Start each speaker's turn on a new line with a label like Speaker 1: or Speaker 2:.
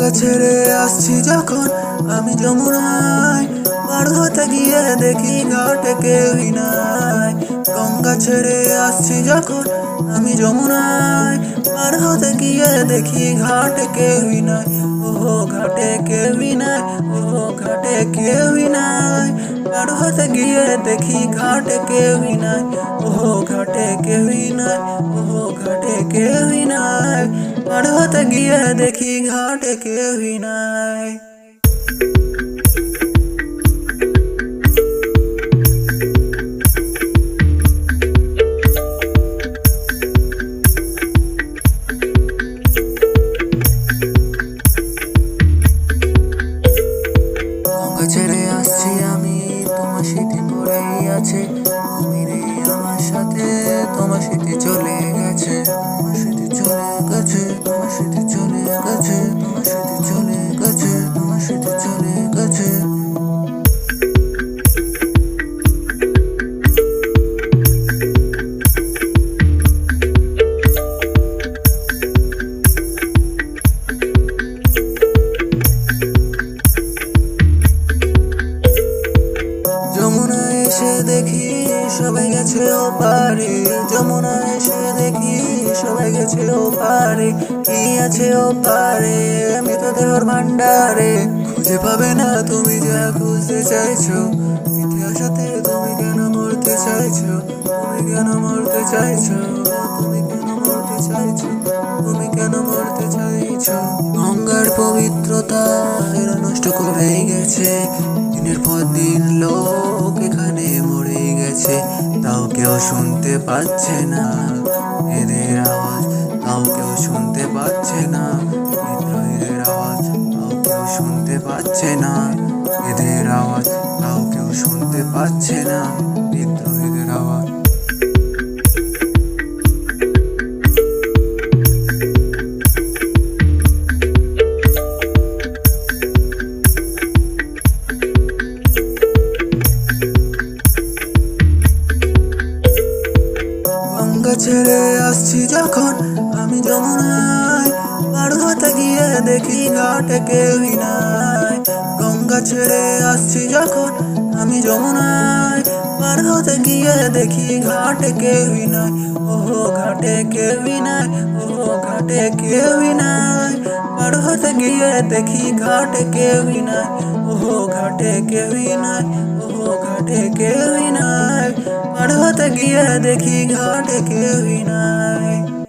Speaker 1: গঙ্গা ছেড়ে আসছি যখন আমি যমুনায়, পার হতে গিয়ে দেখি ঘাটে কেউই নাই। গঙ্গা ছেড়ে আসছি যখন আমি যমুনায়, পার হতে গিয়ে দেখি ঘাটে কেউই নাই। ওহো ঘাটে কেউই নাই, ওহো ঘাটে কেউই নাই। পার হতে গিয়ে দেখি ঘাটে কেউই নাই, ওহো ঘাটে কেউই নাই, ওহো ঘাটে কেউই নাই। পার হতে গিয়ে দেখি ঘাটে কেউই নাই। গঙ্গা ছেড়ে আসছি আমি, তোমার স্মৃতি পড়েই আছে। তুমি নেই আমার সাথে, তোমার স্মৃতি চলে গেছে, তোমার স্মৃতি চলে গেছে, তোমার স্মৃতি চলে গেছে, তোমার স্মৃতি চলে গেছে, তোমার স্মৃতি চলে গেছে। যমুনা এসে দেখি সবাই গেছে ওপারে, যমুনা এসে দেখি সবাই গেছে ওপারে। কি আছে ওপারে মৃতদেহর ভান্ডারে, খুঁজে পাবে না তুমি যা খুঁজতে চাইছো। ইতিহাসতে তুমি কেন মরতে চাইছো, তুমি কেন মরতে চাইছো, তুমি কেন মরতে চাইছো, তুমি কেন মরতে চাইছো। গঙ্গার পবিত্রতা এরা নষ্ট করেই গেছে, দিনের পর দিন লোক এখানে মরে গেছে। তাও কেউ শুনতে পাচ্ছে না এদের আওয়াজ, তাও কেউ শুনতে পাচ্ছে না বিদ্রোহীদের আওয়াজ, তাও কেউ শুনতে পাচ্ছে না এদের আওয়াজ, তাও কেউ শুনতে পাচ্ছে না বিদ্রোহীদের আওয়াজ। গঙ্গা ছেড়ে আসছি যখন আমি যমুনায়, পার হতে গিয়ে দেখি ঘাটে কেউই নাই। গঙ্গা ছেড়ে আসছি যখন আমি যমুনায়, পার হতে গিয়ে দেখি ঘাটে কেউই নাই, ওহো ঘাটে কেউই নাই, ওহো ঘাটে কেউই নাই। পার হতে গিয়ে দেখি ঘাটে কেউই নাই, ওহো ঘাটে কেউই নাই, ওহো ঘাটে কেউই নাই। পার হতে গিয়ে দেখি ঘাটে কেউই নাই।